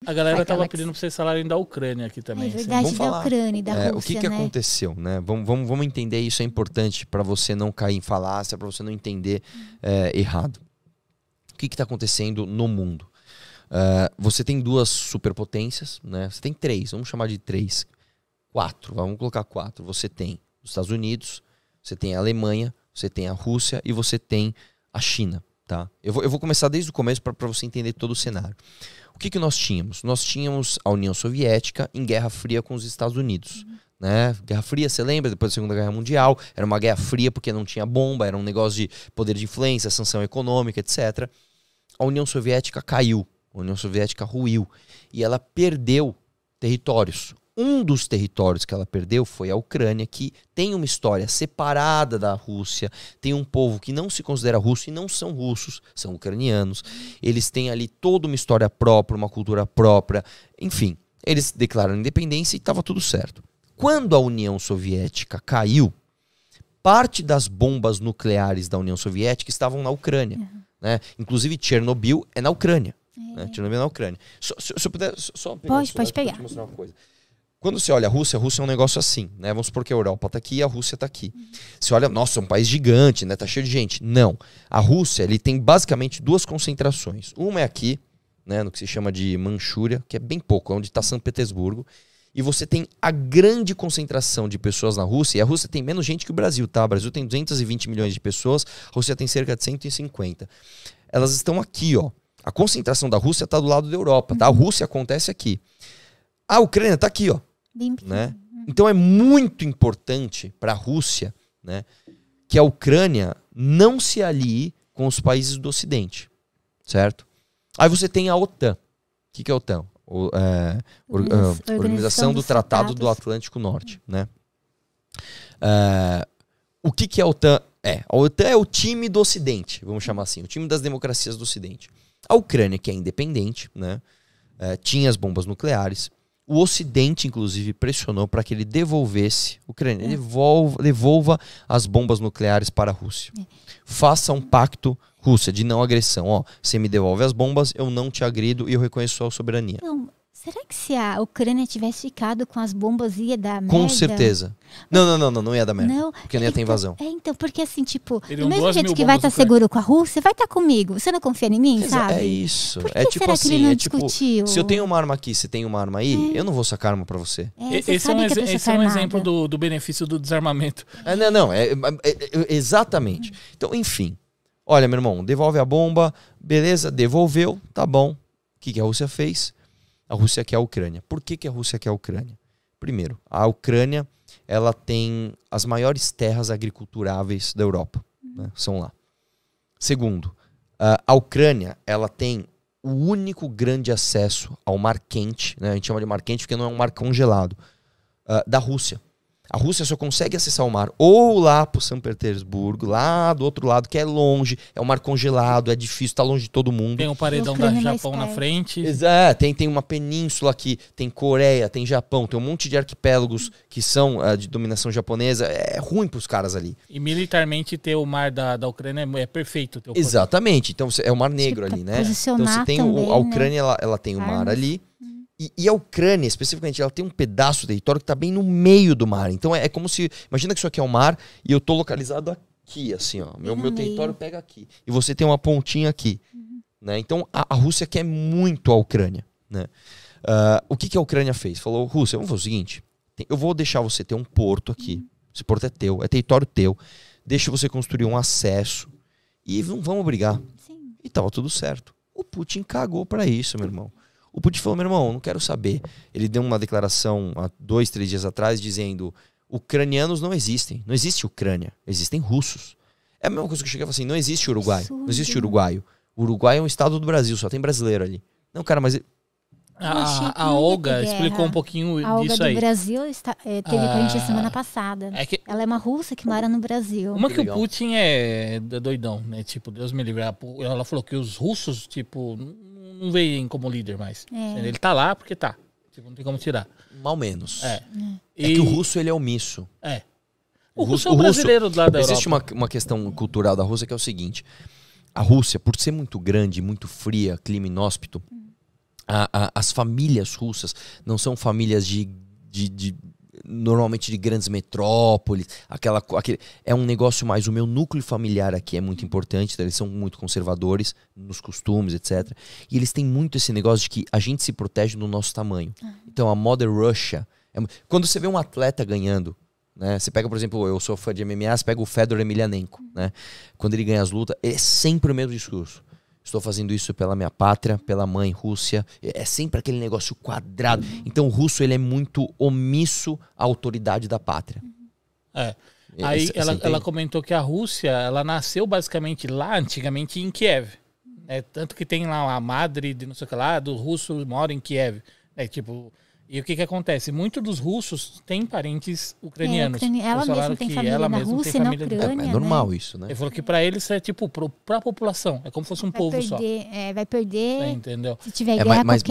A galera tava pedindo pra vocês falarem da Ucrânia aqui também. É verdade, Vamos falar. da Ucrânia e da Rússia, O que aconteceu, né? Vamos entender isso, é importante para você não cair em falácia, para você não entender errado. O que está acontecendo no mundo? Você tem duas superpotências, né? Você tem três, vamos chamar de três. Quatro, vamos colocar quatro. Você tem os Estados Unidos, você tem a Alemanha, você tem a Rússia e você tem a China. Tá? Eu vou começar desde o começo para você entender todo o cenário. O que nós tínhamos? Nós tínhamos a União Soviética em Guerra Fria com os Estados Unidos. Né? Guerra Fria, você lembra? Depois da Segunda Guerra Mundial, era uma guerra fria porque não tinha bomba, era um negócio de poder de influência, sanção econômica, etc. A União Soviética caiu, a União Soviética ruiu e ela perdeu territórios. Um dos territórios que ela perdeu foi a Ucrânia, que tem uma história separada da Rússia, tem um povo que não se considera russo e não são russos, são ucranianos. Eles têm ali toda uma história própria, uma cultura própria, enfim. Eles declararam independência e estava tudo certo. Quando a União Soviética caiu, parte das bombas nucleares da União Soviética estavam na Ucrânia. Né? Inclusive Chernobyl é na Ucrânia. Né? Chernobyl é na Ucrânia. Se eu puder só pegar pode pegar. Te mostrar uma coisa. Quando você olha a Rússia é um negócio assim, né? Vamos supor que a Europa está aqui e a Rússia está aqui. Você olha, nossa, é um país gigante, né? Tá cheio de gente. Não. A Rússia, ele tem basicamente duas concentrações. Uma é aqui, né? No que se chama de Manchúria, que é bem pouco, onde está São Petersburgo. E você tem a grande concentração de pessoas na Rússia. E a Rússia tem menos gente que o Brasil, tá? O Brasil tem 220 milhões de pessoas, a Rússia tem cerca de 150. Elas estão aqui, ó. A concentração da Rússia está do lado da Europa, tá? A Rússia acontece aqui. A Ucrânia está aqui, ó. Né? Então é muito importante para a Rússia, né, que a Ucrânia não se alie com os países do Ocidente, certo? Aí você tem a OTAN. O que é a OTAN? Organização do Tratado do Atlântico Norte. Né? O que a OTAN é? A OTAN é o time do Ocidente, vamos chamar assim, o time das democracias do Ocidente. A Ucrânia, que é independente, né, tinha as bombas nucleares. O Ocidente, inclusive, pressionou para que ele devolvesse, Ucrânia, devolva as bombas nucleares para a Rússia. Faça um pacto, Rússia, de não agressão. Ó, você me devolve as bombas, eu não te agrido e eu reconheço sua soberania. Então, será que se a Ucrânia tivesse ficado com as bombas ia dar merda? Com certeza. Não ia dar merda. Não, porque não ia ter invasão. Então, porque assim, tipo, Teriam do mesmo jeito que vai estar seguro com a Rússia, vai estar comigo. Você não confia em mim, sabe? É isso. Por que tipo será assim, que ele não discutiu? Se eu tenho uma arma aqui, você tem uma arma aí, eu não vou sacar arma pra você. Esse é um exemplo do benefício do desarmamento. Exatamente. Então, enfim. Olha, meu irmão, devolve a bomba, beleza, devolveu, tá bom. O que a Rússia fez? A Rússia quer a Ucrânia. Por que a Rússia quer a Ucrânia? Primeiro, a Ucrânia, ela tem as maiores terras agriculturáveis da Europa. Né? São lá. Segundo, a Ucrânia, ela tem o único grande acesso ao mar quente, né? A gente chama de mar quente porque não é um mar congelado, da Rússia. A Rússia só consegue acessar o mar ou lá para São Petersburgo, lá do outro lado, que é longe, é um mar congelado, é difícil, está longe de todo mundo. Tem um paredão da Japão na frente. Tem uma península aqui, tem Coreia, tem Japão, tem um monte de arquipélagos que são de dominação japonesa. É ruim para os caras ali. E militarmente ter o mar da Ucrânia é perfeito. Exatamente, então é o Mar Negro ali, né? Então você tem a Ucrânia, ela tem o mar ali. E a Ucrânia, especificamente, ela tem um pedaço do território que está bem no meio do mar. Então é como se... Imagina que isso aqui é o mar e eu estou localizado aqui, assim, ó. Meu território pega aqui. E você tem uma pontinha aqui. Né? Então a Rússia quer muito a Ucrânia. Né? O que a Ucrânia fez? Falou, Rússia, vamos fazer o seguinte. Eu vou deixar você ter um porto aqui. Esse porto é teu, é território teu. Deixa você construir um acesso. E não vamos brigar. Sim. E tava tudo certo. O Putin cagou para isso, meu irmão. O Putin falou, meu irmão, não quero saber. Ele deu uma declaração há 2, 3 dias atrás dizendo, ucranianos não existem. Não existe Ucrânia. Existem russos. É a mesma coisa que eu cheguei e falei assim, não existe Uruguai. Não existe uruguaio. O Uruguai é um estado do Brasil, só tem brasileiro ali. Não, cara, mas... A Olga explicou um pouquinho disso aí. A Olga do Brasil teve com a gente semana passada. Ela é uma russa que mora no Brasil. Uma que o Putin é doidão, né? Tipo, Deus me livre. Ela falou que os russos, tipo... não veem como líder mais. Ele tá lá porque tá. Tipo, não tem como tirar. Mal menos. É que o russo, ele é omisso. O russo é o brasileiro lá da Europa. Existe uma questão cultural da Rússia que é o seguinte. A Rússia, por ser muito grande, muito fria, clima inóspito, As famílias russas não são famílias normalmente de grandes metrópoles, é um negócio mais, o meu núcleo familiar aqui é muito importante, eles são muito conservadores nos costumes, etc. E eles têm muito esse negócio de que a gente se protege no nosso tamanho. Então a Mother Russia, quando você vê um atleta ganhando, né, você pega, por exemplo, eu sou fã de MMA, você pega o Fedor Emelianenko, né, quando ele ganha as lutas, é sempre o mesmo discurso. Estou fazendo isso pela minha pátria, pela mãe Rússia. É sempre aquele negócio quadrado. Então o russo ele é muito omisso à autoridade da pátria. Aí ela comentou que a Rússia, ela nasceu basicamente lá, antigamente, em Kiev. Tanto que tem lá a madre de não sei o que lá, dos russos moram em Kiev. E o que acontece? Muitos dos russos têm parentes ucranianos. Ela mesma tem família na Rússia e na Ucrânia. É normal isso, né? Ele falou que pra eles é tipo, pra população. É como se fosse um povo só. Vai perder. Entendeu? Se tiver guerra, mas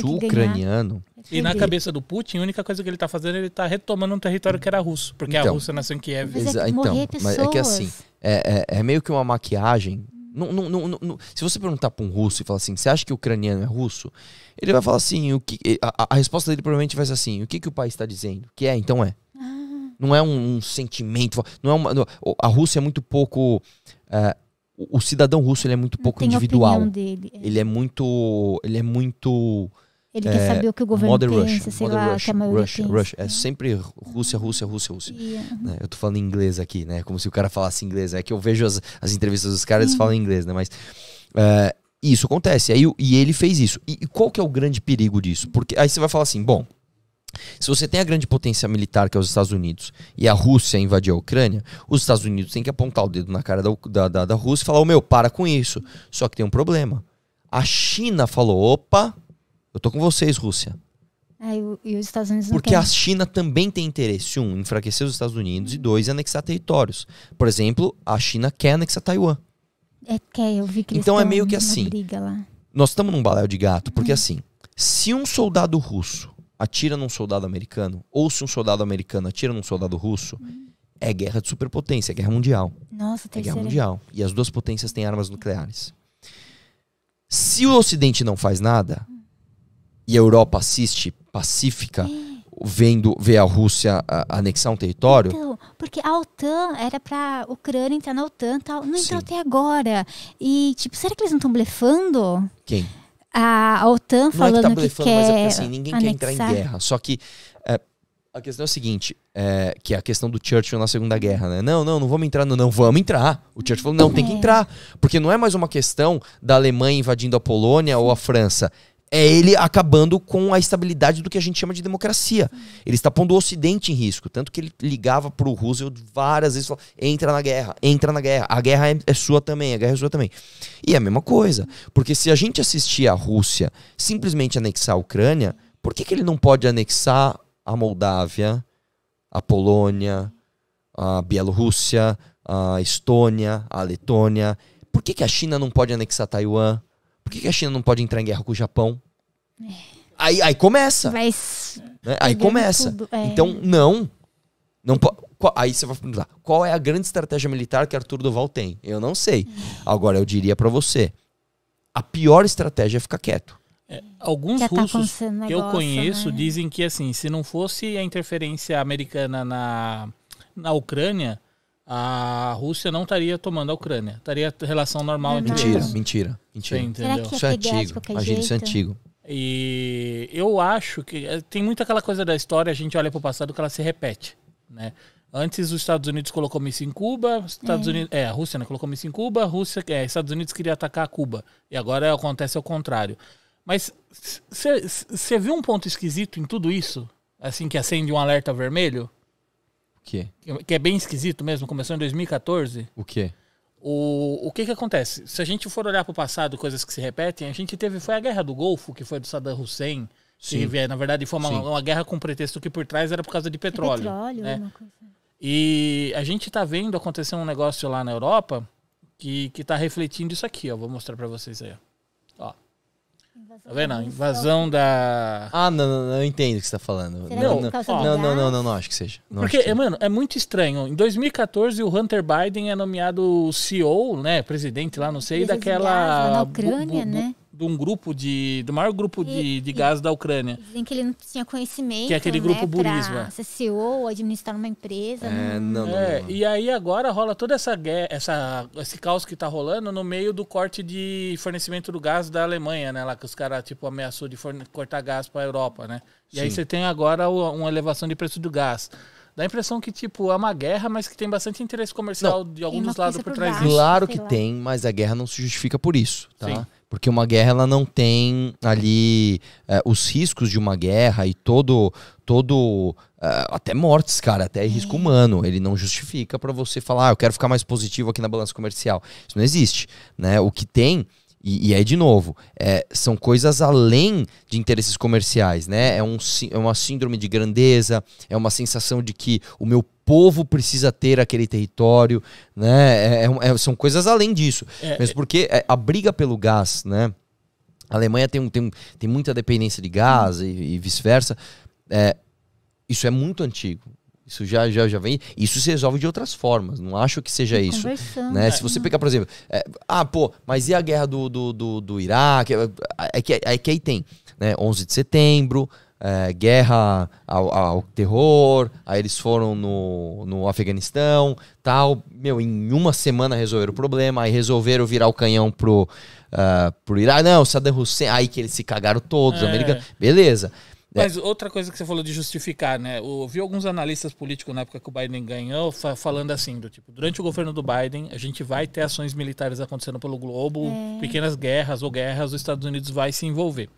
o ucraniano... E na cabeça do Putin, a única coisa que ele tá fazendo, ele tá retomando um território que era russo. Porque a Rússia nasceu em Kiev. Mas é que assim, é meio que uma maquiagem. Se você perguntar para um russo e falar assim, você acha que o ucraniano é russo? Ele vai falar assim, a resposta dele provavelmente vai ser assim, o que o país está dizendo? Que então é. Não é um sentimento, a Rússia é muito pouco... o cidadão russo ele é muito pouco individual. Dele. Ele é muito... Ele quer saber o que o governo pensa, Russia, sei lá, que a maioria pensa. Russia. É sempre Rússia. Né? Eu tô falando inglês aqui, né? Como se o cara falasse inglês. É que eu vejo as entrevistas dos caras, eles falam inglês, né? Mas isso acontece. E ele fez isso. E qual que é o grande perigo disso? Porque aí você vai falar assim, bom, se você tem a grande potência militar, que é os Estados Unidos, e a Rússia invadir a Ucrânia, os Estados Unidos têm que apontar o dedo na cara da Rússia e falar, para com isso. Só que tem um problema. A China falou, opa... Eu tô com vocês, Rússia. E os Estados Unidos não Porque a China também tem interesse, em enfraquecer os Estados Unidos, e 2, em anexar territórios. Por exemplo, a China quer anexar Taiwan. Eu vi que eles então é meio que assim, briga lá. Nós estamos num baléu de gato, porque assim, se um soldado russo atira num soldado americano, ou se um soldado americano atira num soldado russo, é guerra de superpotência, é guerra mundial. Nossa, é guerra mundial. E as duas potências têm armas nucleares. Se o Ocidente não faz nada... E a Europa assiste pacífica, vê a Rússia anexar um território. Então, porque a OTAN era pra Ucrânia entrar na OTAN, tal. Não entrou até agora. E, será que eles não estão blefando? Quem? A OTAN falando não é que tá blefando, mas é porque assim, ninguém quer entrar em guerra. Só que a questão é a seguinte, que é a questão do Churchill na Segunda Guerra, né? Não vamos entrar, não, vamos entrar. O Churchill falou, não, tem que entrar. Porque não é mais uma questão da Alemanha invadindo a Polônia ou a França. É ele acabando com a estabilidade do que a gente chama de democracia. Ele está pondo o Ocidente em risco. Tanto que ele ligava para o Roosevelt várias vezes e falou, entra na guerra. A guerra é sua também, E é a mesma coisa. Porque se a gente assistir a Rússia simplesmente anexar a Ucrânia, por que ele não pode anexar a Moldávia, a Polônia, a Bielorrússia, a Estônia, a Letônia? Por que a China não pode anexar Taiwan? Por que a China não pode entrar em guerra com o Japão? Aí começa. Né? Aí começa. Tudo, Então, não aí você vai perguntar, qual é a grande estratégia militar que Arthur Duval tem? Eu não sei. Agora, eu diria pra você, a pior estratégia é ficar quieto. Alguns russos que eu conheço dizem que, assim, se não fosse a interferência americana na Ucrânia, a Rússia não estaria tomando a Ucrânia. Estaria relação normal entre eles. Mentira. Entendeu? Isso é antigo. Isso é antigo. E eu acho que tem muito aquela coisa da história, a gente olha para o passado que ela se repete, né? Antes os Estados Unidos colocou míssil em Cuba, a Rússia, né, colocou míssil em Cuba, Estados Unidos queria atacar Cuba. E agora acontece ao contrário. Mas você viu um ponto esquisito em tudo isso? Assim, que acende um alerta vermelho? Que é bem esquisito mesmo, começou em 2014. O quê? O que acontece? Se a gente for olhar para o passado, coisas que se repetem, a gente foi a Guerra do Golfo, que foi do Saddam Hussein, que na verdade foi uma guerra com pretexto que por trás era por causa de petróleo. Né? Uma coisa. E a gente tá vendo acontecer um negócio lá na Europa que tá refletindo isso aqui, ó. Vou mostrar para vocês aí, ó. Tá vendo? A invasão da... não, eu entendo o que você tá falando. Não acho que seja. Porque, mano, é muito estranho. Em 2014, o Hunter Biden é nomeado CEO, né? Presidente lá, não sei, daquela... Na Ucrânia, né? um grupo do maior grupo de gás da Ucrânia. Dizem que ele não tinha conhecimento, que é aquele grupo Burisma. Pra ser CEO ou administrar uma empresa. Não. E aí agora rola toda essa guerra, esse caos que tá rolando no meio do corte de fornecimento do gás da Alemanha, né? Lá que os caras, tipo, ameaçou de cortar gás pra Europa, né? E Sim. aí você tem agora uma elevação de preço do gás. Dá a impressão que, tipo, é uma guerra, mas que tem bastante interesse comercial de alguns dos lados por trás disso. Claro que tem, mas a guerra não se justifica por isso, tá? Sim. Porque uma guerra, ela não tem ali os riscos de uma guerra e até mortes, cara, até risco humano. Ele não justifica pra você falar, eu quero ficar mais positivo aqui na balança comercial. Isso não existe, né? O que tem... E aí, de novo, são coisas além de interesses comerciais, né? É uma síndrome de grandeza, é uma sensação de que o meu povo precisa ter aquele território, né? São coisas além disso. Mesmo porque a briga pelo gás, né? A Alemanha tem muita dependência de gás e vice-versa. Isso é muito antigo. Isso já vem. Isso se resolve de outras formas. Não acho que seja isso. Né? Se você pegar, por exemplo, mas e a guerra do Iraque? É que aí tem, né? 11 de setembro, guerra ao terror, aí eles foram no Afeganistão, tal. Em uma semana resolveram o problema, aí resolveram virar o canhão pro Iraque. Não, Saddam Hussein, aí que eles se cagaram todos, americanos. Beleza. Mas outra coisa que você falou de justificar, né? Eu vi alguns analistas políticos na época que o Biden ganhou falando assim, do tipo, durante o governo do Biden, a gente vai ter ações militares acontecendo pelo globo, pequenas guerras ou guerras, os Estados Unidos vai se envolver.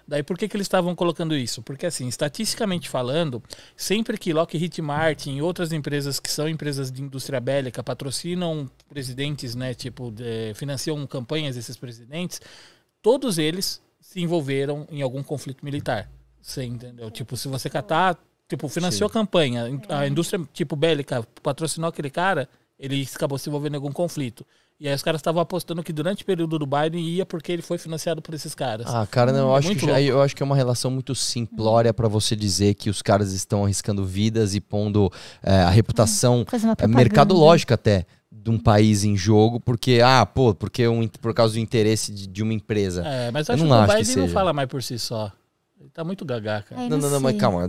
Daí por que eles estavam colocando isso? Porque assim, estatisticamente falando, sempre que Lockheed Martin e outras empresas que são empresas de indústria bélica patrocinam presidentes, né? Tipo, financiam campanhas desses presidentes, todos eles se envolveram em algum conflito militar. Você entendeu? Tipo, se você catar, tipo, financiou a campanha, a indústria, tipo, bélica, patrocinou aquele cara, ele acabou se envolvendo em algum conflito. E aí os caras estavam apostando que durante o período do Biden ia porque ele foi financiado por esses caras. Cara, não, eu acho que é uma relação muito simplória pra você dizer que os caras estão arriscando vidas e pondo a reputação mercadológica até de um país em jogo, porque por causa do interesse de uma empresa. Mas eu acho que o Biden não fala mais por si só. Ele tá muito gagá, cara. Não, mas calma.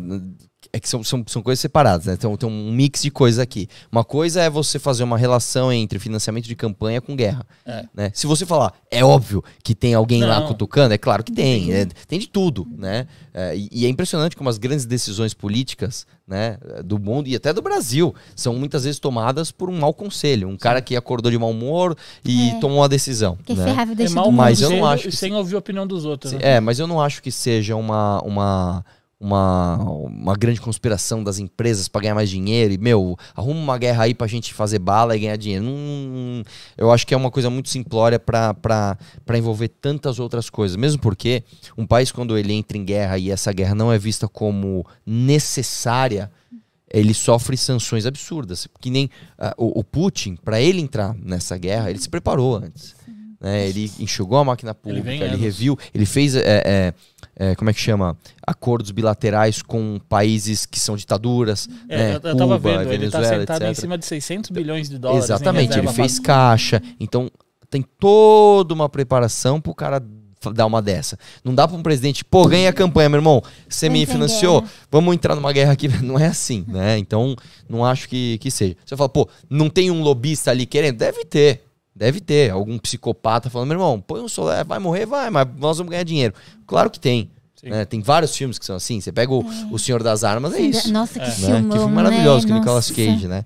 É que são coisas separadas, né? Tem um mix de coisas aqui. Uma coisa é você fazer uma relação entre financiamento de campanha com guerra. Né? Se você falar, é óbvio que tem alguém lá cutucando, é claro que tem. Tem de tudo, né? E é impressionante como as grandes decisões políticas, né, do mundo e até do Brasil são muitas vezes tomadas por um mau conselho. Um cara que acordou de mau humor e tomou uma decisão. Que né? Mas eu não acho que sem ouvir a opinião dos outros. Né? Mas eu não acho que seja uma grande conspiração das empresas para ganhar mais dinheiro e, arruma uma guerra aí pra gente fazer bala e ganhar dinheiro. Eu acho que é uma coisa muito simplória para envolver tantas outras coisas. Mesmo porque um país, quando ele entra em guerra e essa guerra não é vista como necessária, ele sofre sanções absurdas. Que nem o Putin, para ele entrar nessa guerra, ele se preparou antes. Né? Ele enxugou a máquina pública, ele reviu, ele fez... como é que chama? Acordos bilaterais com países que são ditaduras, né? Eu tava Cuba, vendo, Venezuela, ele tá sentado etc. em cima de 600 bilhões de dólares. Exatamente, ele fez caixa. Então, tem toda uma preparação pro cara dar uma dessa. Não dá pra um presidente, ganha a campanha, meu irmão, você me financiou, vamos entrar numa guerra aqui. Não é assim, né? Então, não acho que seja. Você fala, não tem um lobista ali querendo? Deve ter algum psicopata falando, meu irmão, põe um solar, vai morrer, vai, mas nós vamos ganhar dinheiro. Claro que tem. Né? Tem vários filmes que são assim. Você pega o Senhor das Armas, é isso. Nossa, que filmão, que filme maravilhoso, com o Nicolas Cage, né?